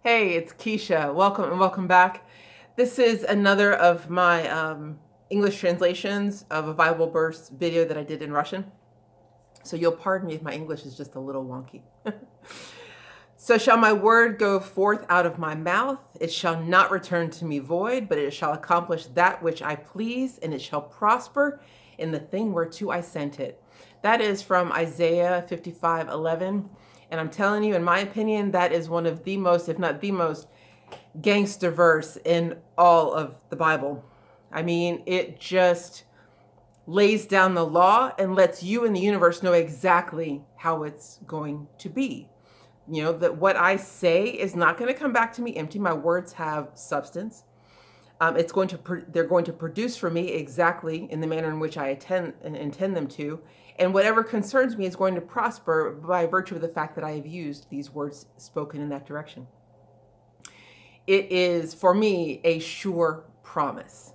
Hey, it's Kesha. Welcome and welcome back. This is another of my English translations of a Bible verse video that I did in Russian. So you'll pardon me if my English is just a little wonky. So shall my word go forth out of my mouth. It shall not return to me void, but it shall accomplish that which I please, and it shall prosper in the thing whereto I sent it. That is from Isaiah 55:11. And I'm telling you, in my opinion, that is one of the most, if not the most, gangster verse in all of the Bible. I mean, it just lays down the law and lets you and the universe know exactly how it's going to be. You know, that what I say is not going to come back to me empty. My words have substance. They're going to produce for me exactly in the manner in which I intend them to. And whatever concerns me is going to prosper by virtue of the fact that I have used these words spoken in that direction. It is, for me, a sure promise.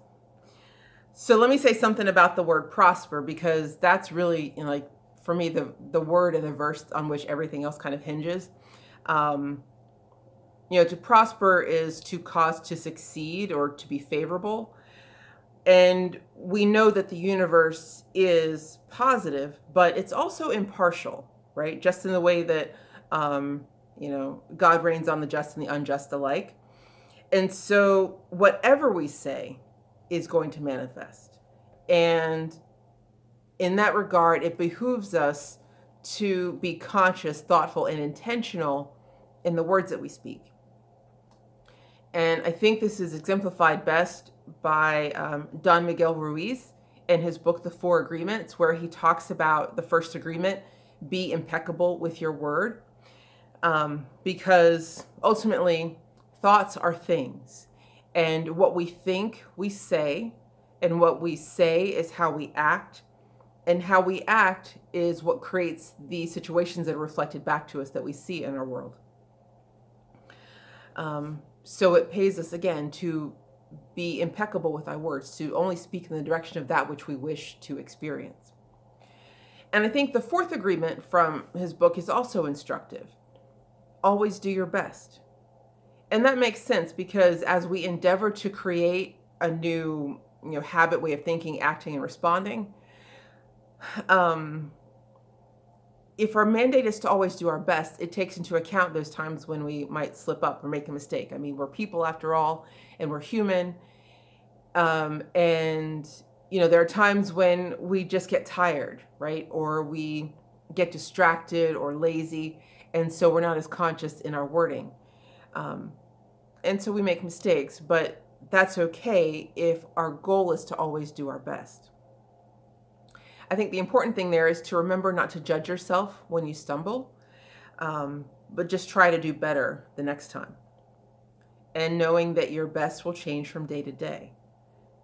So let me say something about the word prosper, because that's really, like, for me, the word and the verse on which everything else kind of hinges. To prosper is to cause to succeed or to be favorable. And we know that the universe is positive, but it's also impartial, right? Just in the way that, God reigns on the just and the unjust alike. And so whatever we say is going to manifest. And in that regard, it behooves us to be conscious, thoughtful, and intentional in the words that we speak. And I think this is exemplified best by Don Miguel Ruiz in his book, The Four Agreements, where he talks about the first agreement, be impeccable with your word. Because ultimately, thoughts are things. And what we think, we say. And what we say is how we act. And how we act is what creates the situations that are reflected back to us that we see in our world. So it pays us, again, to be impeccable with our words, to only speak in the direction of that which we wish to experience. And I think the fourth agreement from his book is also instructive. Always do your best. And that makes sense, because as we endeavor to create a new, habit, way of thinking, acting, and responding, if our mandate is to always do our best, it takes into account those times when we might slip up or make a mistake. I mean, we're people after all, and we're human. And there are times when we just get tired, right? Or we get distracted or lazy. And so we're not as conscious in our wording. And so we make mistakes, but that's okay if our goal is to always do our best. I think the important thing there is to remember not to judge yourself when you stumble, but just try to do better the next time. And knowing that your best will change from day to day.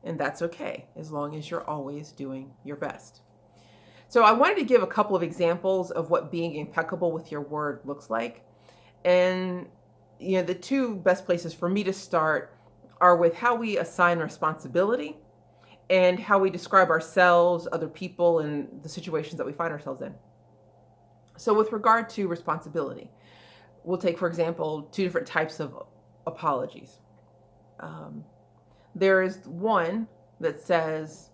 And that's okay, as long as you're always doing your best. So I wanted to give a couple of examples of what being impeccable with your word looks like. And, the two best places for me to start are with how we assign responsibility and how we describe ourselves, other people, and the situations that we find ourselves in. So with regard to responsibility, we'll take, for example, two different types of apologies. There is one that says,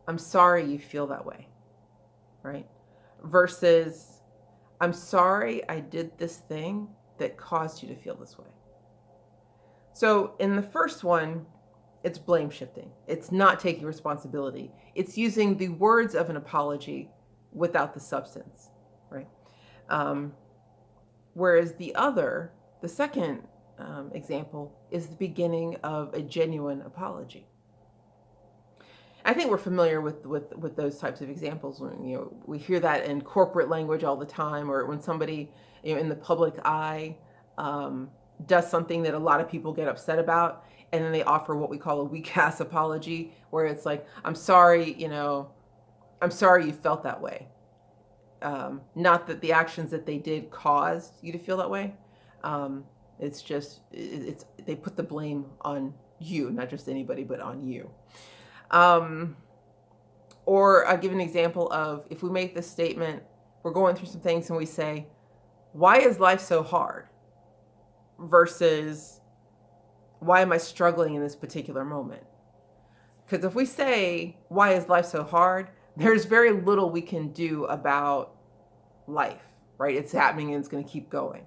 I'm sorry you feel that way, right? Versus, I'm sorry I did this thing that caused you to feel this way. So in the first one, it's blame shifting. It's not taking responsibility. It's using the words of an apology without the substance, right? Whereas the second example, is the beginning of a genuine apology. I think we're familiar with those types of examples. When we hear that in corporate language all the time, or when somebody in the public eye does something that a lot of people get upset about, and then they offer what we call a weak ass apology, where it's like, I'm sorry, I'm sorry you felt that way. Not that the actions that they did caused you to feel that way. It's just, they put the blame on you, not just anybody, but on you. Or I'll give an example of, if we make this statement, we're going through some things and we say, why is life so hard? versus why am I struggling in this particular moment? Because if we say, why is life so hard? There's very little we can do about life, right? It's happening and it's going to keep going.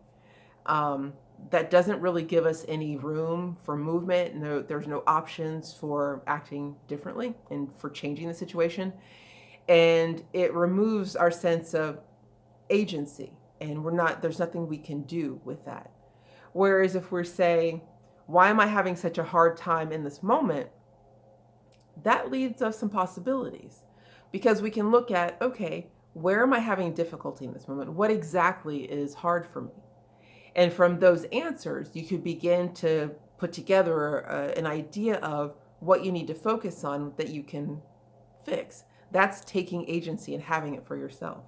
That doesn't really give us any room for movement. No, there's no options for acting differently and for changing the situation. And it removes our sense of agency, and there's nothing we can do with that. Whereas if we're saying, why am I having such a hard time in this moment? That leads us some possibilities, because we can look at, okay, where am I having difficulty in this moment? What exactly is hard for me? And from those answers, you could begin to put together an idea of what you need to focus on that you can fix. That's taking agency and having it for yourself.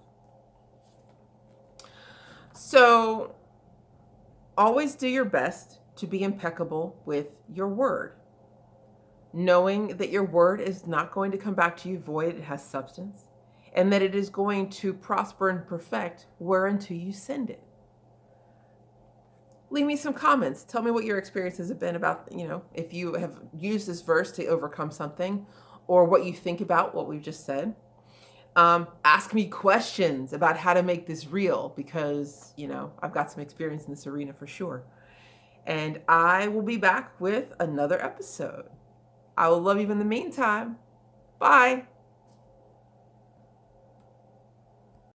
So always do your best to be impeccable with your word, knowing that your word is not going to come back to you void. It has substance, and that it is going to prosper and perfect whereunto you send it. Leave me some comments. Tell me what your experiences have been about, if you have used this verse to overcome something, or what you think about what we've just said. Ask me questions about how to make this real, because, I've got some experience in this arena for sure. And I will be back with another episode. I will love you in the meantime. Bye.